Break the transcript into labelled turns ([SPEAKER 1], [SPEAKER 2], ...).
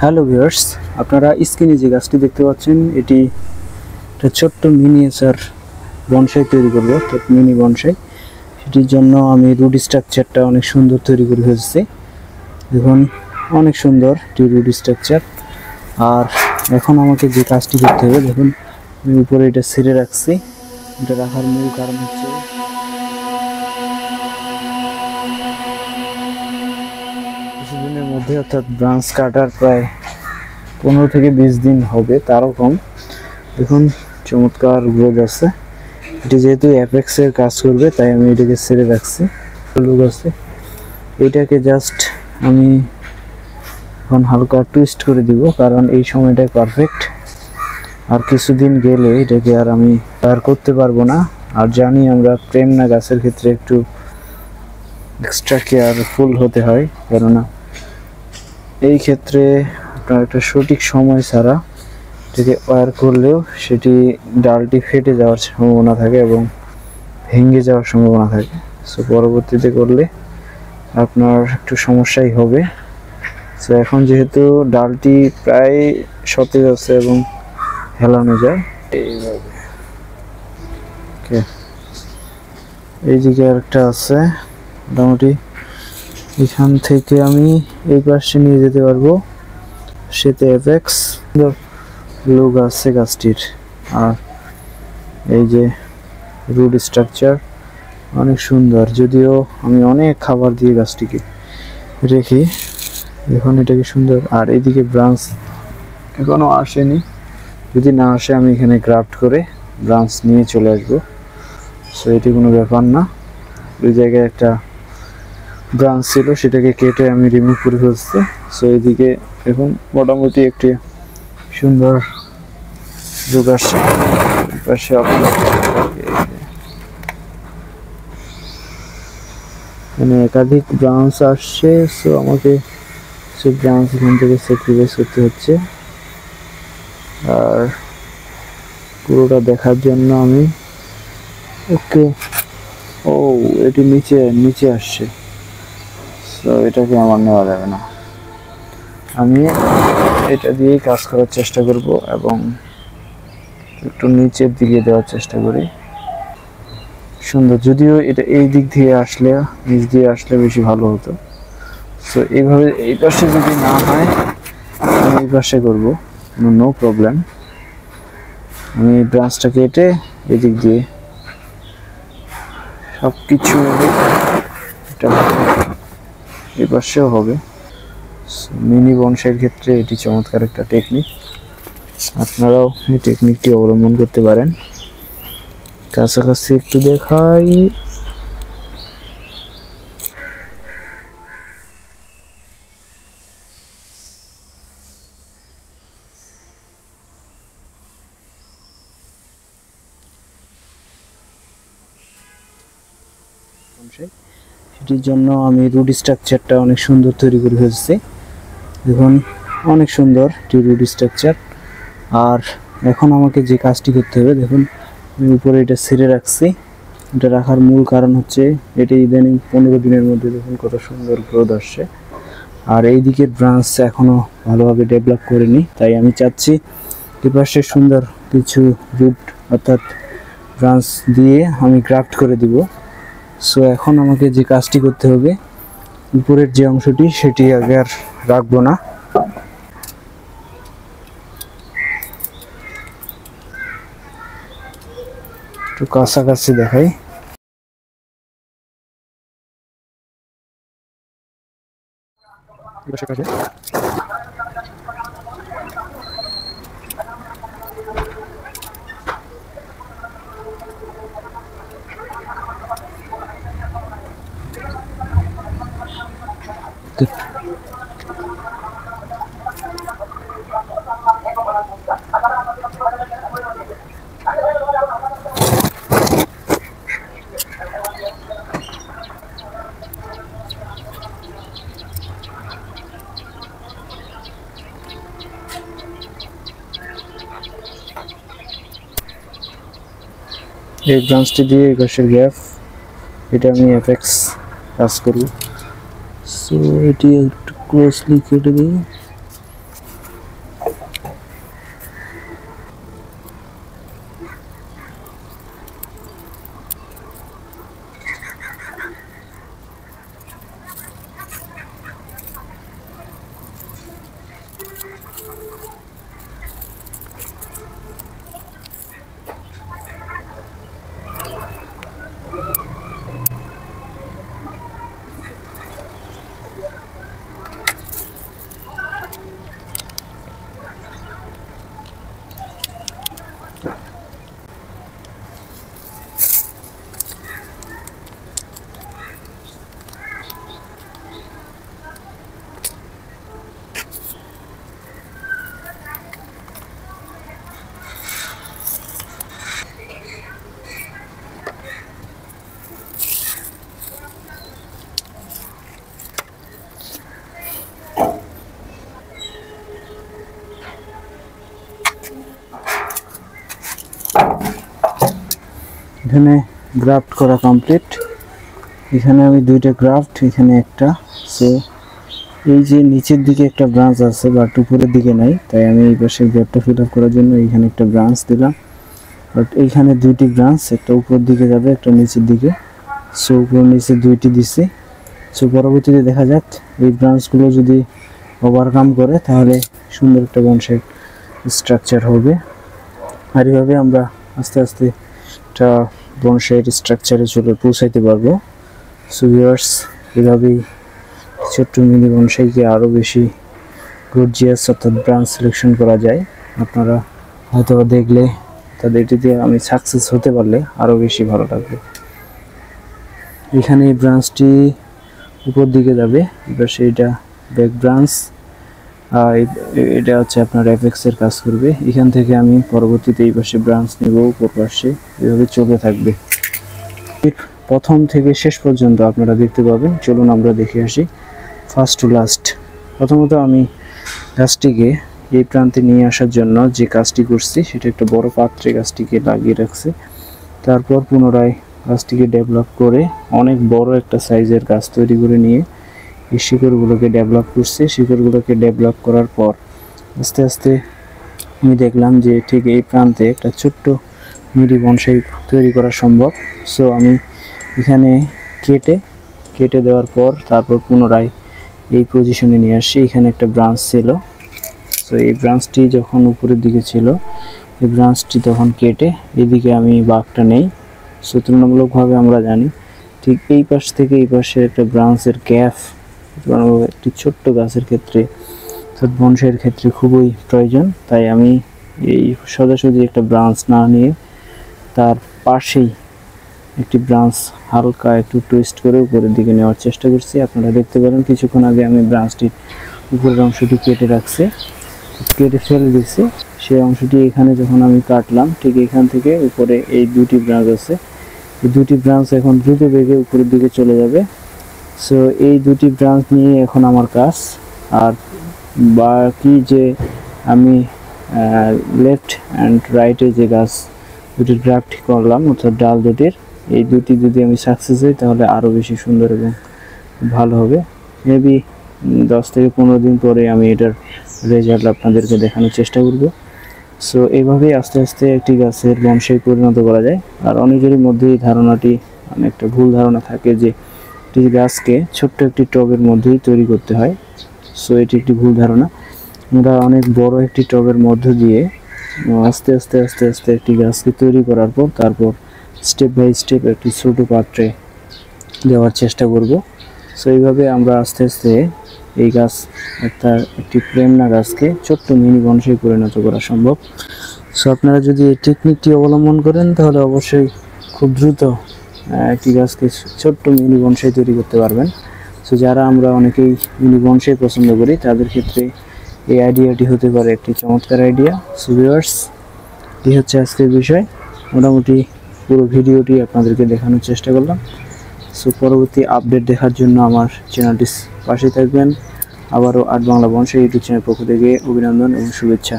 [SPEAKER 1] Hello viewers, আপনারা স্ক্রিনে যে গাছটি দেখতে পাচ্ছেন এটি একটা ছোট্ট মিনিয়েচার বনসাই তৈরি করব, অর্থাৎ মিনি বনসাই। সেটির জন্য আমি রুট স্ট্রাকচারটা অনেক সুন্দর তৈরি করে ফেলছি। দেখুন, অনেক সুন্দর একটি রুট স্ট্রাকচার। আর এখন আমাকে যে কাজটি করতে হবে, দেখুন আমি উপরে এটা ছেড়ে রাখছি। এটা রাখার মূল কারণ হচ্ছে কিছুদিনের মধ্যে, অর্থাৎ ব্রাঞ্চ কাটার প্রায় 15 থেকে 20 দিন হবে, তারও কম। দেখুন চমৎকার গ্রোথ আছে। এটি যেহেতু অ্যাপেক্সের কাজ করবে তাই আমি এটাকে ছেড়ে রাখছি। লুক আছে, এটাকে জাস্ট আমি এখন হালকা টুইস্ট করে দিব, কারণ এই সময়টা পারফেক্ট। আর কিছুদিন গেলে এটাকে আর আমি আর করতে পারবো না। আর জানি আমরা প্রেমনা গাছের ক্ষেত্রে একটু এক্সট্রা কেয়ারফুল হতে হয়, কেননা এই ক্ষেত্রে আপনার একটা সঠিক সময় ছাড়া এটাকে ওয়্যার করলেও সেটি ডালটি ফেটে যাওয়ার সম্ভাবনা থাকে এবং ভেঙে যাওয়ার সম্ভাবনা থাকে। সো পরবর্তীতে করলে আপনার একটু সমস্যাই হবে। সো এখন যেহেতু ডালটি প্রায় সতেজ আছে এবং হেলানো যায় এইভাবে। ওকে, এই দিকে আরেকটা আছে, মোটামুটি এখান থেকে আমি এই পাশে নিয়ে যেতে পারবো। সেতে অ্যাপেক্স লুক আছে গাছটির। আর এই যে রুট স্ট্রাকচার অনেক সুন্দর, যদিও আমি অনেক খাবার দিয়ে গাছটিকে রেখে এখন এটাকে সুন্দর। আর এইদিকে ব্রাঞ্চ এখনো আসেনি, যদি না আসে আমি এখানে গ্রাফট করে ব্রাঞ্চ নিয়ে চলে আসবো। সো এটি কোনো ব্যাপার না। ওই জায়গায় একটা ব্রাঞ্চ ছিল, সেটাকে কেটে আমি রিমুভ করে ফেলছি। সো এইদিকে এখন মোটামুটি একটি সুন্দর যুগ আসছে। পাশে মানে একাধিক ব্রাঞ্চ আসছে, সো আমাকে সব ব্রাঞ্চ এখান থেকে স্যাক্রিফাইস করতে হচ্ছে। আর পুরোটা দেখার জন্য আমি ওকে, ও এটি নিচে আসছে, সো এটাকে আমার নেওয়া যাবে না। আমি এটা দিয়েই কাজ করার চেষ্টা করব এবং একটু নিচের দিকে দেওয়ার চেষ্টা করি। সুন্দর, যদিও এটা এই দিক দিয়ে আসলে, নিচ দিয়ে আসলে বেশি ভালো হতো। সো এইভাবে এই পাশে যদি না হয় আমি এই পাশে করবো, নো প্রবলেম। আমি ব্রাঞ্চটা কেটে এদিক দিয়ে সব কিছু এটা এই পাশেও হবে। মিনি বনসাইয়ের ক্ষেত্রে এটি চমৎকার একটা টেকনিক, আপনারাও এই টেকনিকটি অবলম্বন করতে পারেন। কাছাকাছি একটু দেখাই। সেটির জন্য আমি রুট স্ট্রাকচারটা অনেক সুন্দর তৈরি করে ফেলছি। দেখুন অনেক সুন্দর রুট স্ট্রাকচার। আর এখন আমাকে যে কাজটি করতে হবে, দেখুন আমি উপরে এটা ছেড়ে রাখছি। এটা রাখার মূল কারণ হচ্ছে এটি ইদানিং 15 দিনের মধ্যে দেখুন কত সুন্দর গ্রোথ আসছে। আর এই দিকের ব্রাঞ্চ এখনও ভালোভাবে ডেভেলপ করিনি, তাই আমি চাচ্ছি এপাশে সুন্দর কিছু রুট অর্থাৎ ব্রাঞ্চ দিয়ে আমি গ্রাফট করে দিব। সো এখন আমাকে যে কাজটি করতে হবে, উপরের যে অংশটি সেটি আগে আর রাখবো না। একটু কাছাকাছি দেখাই। এই ব্রাঞ্চটি দিয়ে এই পাশের গ্যাপ, এটা আমি অ্যাপেক্স কাজ করব। সো এটি একটু ক্লোজলি কেটে দিই। এখানে গ্রাফট করা কমপ্লিট। এখানে আমি দুইটা গ্রাফট, এখানে একটা। সো এই যে নিচের দিকে একটা ব্রাঞ্চ আছে বাট উপরের দিকে নাই, তাই আমি এই পাশে গ্যাপটা ফিল আপ করার জন্য এখানে একটা ব্রাঞ্চ দিলাম। বাট এইখানে দুইটি ব্রাঞ্চ, একটা উপরের দিকে যাবে, একটা নিচের দিকে। সো উপর নিচে দুইটি দিছি। সো পরবর্তীতে দেখা যাক এই ব্রাঞ্চগুলো যদি ওভারকাম করে তাহলে সুন্দর একটা বনসাই স্ট্রাকচার হবে। আর এইভাবে আমরা আস্তে আস্তে একটা বনসাইয়ের স্ট্রাকচারে চলে পৌঁছাইতে পারবো। সো ভিউয়ার্স, এভাবেই ছোট্ট মিনি বনসাইকে আরও বেশি গর্জিয়াস অর্থাৎ ব্রাঞ্চ সিলেকশন করা যায়। আপনারা হয়তো দেখলে তাদের এটিতে আমি সাকসেস হতে পারলে আরও বেশি ভালো লাগবে। এখানে এই ব্রাঞ্চটি উপর দিকে যাবে, এবার সেইটা ব্যাক ব্রাঞ্চ, এটা হচ্ছে আপনার অ্যাপেক্সের কাজ করবে। এখান থেকে আমি পরবর্তীতে এই পাশে ব্রাঞ্চ নেব, উপর পাশে এভাবে চলতে থাকবে। প্রথম থেকে শেষ পর্যন্ত আপনারা দেখতে পাবেন। চলুন আমরা দেখে আসি ফার্স্ট টু লাস্ট। প্রথমত আমি গাছটিকে এই প্রান্তে নিয়ে আসার জন্য যে কাজটি করছি সেটা একটা বড় পাত্রে গাছটিকে লাগিয়ে রাখছি। তারপর পুনরায় গাছটিকে ডেভেলপ করে অনেক বড় একটা সাইজের গাছ তৈরি করে নিয়ে এই শিকড়গুলোকে ডেভেলপ করছি। শিকড়গুলোকে ডেভেলপ করার পর আস্তে আস্তে আমি দেখলাম যে ঠিক এই প্রান্তে একটা ছোট্ট মিনি বনসাই তৈরি করা সম্ভব। সো আমি এখানে কেটে দেওয়ার পর তারপর পুনরায় এই পজিশনে নিয়ে আসি। এখানে একটা ব্রাঞ্চ ছিল, সো এই ব্রাঞ্চটি যখন উপরের দিকে ছিল এই ব্রাঞ্চটি তখন কেটে এদিকে আমি বাঁকটা নেই। সো তুলনামূলকভাবে আমরা জানি ঠিক এই পাশ থেকে এই পাশে একটা ব্রাঞ্চের গ্যাপ একটি ছোট্ট গাছের ক্ষেত্রে অর্থাৎ বনসাইয়ের ক্ষেত্রে খুবই প্রয়োজন। তাই আমি এই সোজাসুজি একটা ব্রাঞ্চ না নিয়ে তার পাশেই একটি ব্রাঞ্চ হালকা একটু টুইস্ট করে উপরের দিকে নেওয়ার চেষ্টা করছি। আপনারা দেখতে পারেন কিছুক্ষণ আগে আমি ব্রাঞ্চটির উপরের অংশটি কেটে ফেলে দিচ্ছি। সেই অংশটি এখানে যখন আমি কাটলাম ঠিক এখান থেকে উপরে এই দুটি ব্রাঞ্চ আছে, এই দুটি ব্রাঞ্চ এখন দ্রুত বেগে উপরের দিকে চলে যাবে। সো এই দুটি ব্রাঞ্চ নিয়ে এখন আমার কাজ। আর বাকি যে আমি লেফট অ্যান্ড রাইটে যে গাছ দুটি গ্রাফট করলাম অর্থাৎ ডাল দুটির, এই দুটি যদি আমি সাকসেস হই তাহলে আরও বেশি সুন্দর এবং ভালো হবে। মেবি 10 থেকে 15 দিন পরে আমি এটার রেজাল্ট আপনাদেরকে দেখানোর চেষ্টা করব। সো এইভাবেই আস্তে আস্তে একটি গাছের বনসাই পরিণত করা যায়। আর অনেকেরই মধ্যে এই ধারণাটি অনেকটা ভুল ধারণা থাকে যে একটি গাছকে ছোট্ট একটি টবের মধ্যেই তৈরি করতে হয়। সো এটি একটি ভুল ধারণা। আমরা অনেক বড় একটি টবের মধ্য দিয়ে আস্তে আস্তে আস্তে আস্তে একটি গাছকে তৈরি করার পর তারপর স্টেপ বাই স্টেপ একটি ছোট পাত্রে দেওয়ার চেষ্টা করব। সো এইভাবে আমরা আস্তে আস্তে এই গাছ একটি প্রেমনা গাছকে ছোট্ট মিনি বনসাই পরিণত করা সম্ভব। সো আপনারা যদি এই টেকনিকটি অবলম্বন করেন তাহলে অবশ্যই খুব দ্রুত একটি গাছকে ছোট্ট মিনি বনসাই তৈরি করতে পারবেন। সো যারা আমরা অনেকেই মিনি বনসাই পছন্দ করি তাদের ক্ষেত্রে এই আইডিয়াটি হতে পারে একটি চমৎকার আইডিয়া। সো ভিউয়ার্স, এই হচ্ছে আজকের বিষয়। মোটামুটি পুরো ভিডিওটি আপনাদেরকে দেখানোর চেষ্টা করলাম। সো পরবর্তী আপডেট দেখার জন্য আমার চ্যানেলটির পাশে থাকবেন। আবারও art Bangla bonsai YouTube channel পক্ষ থেকে অভিনন্দন এবং শুভেচ্ছা।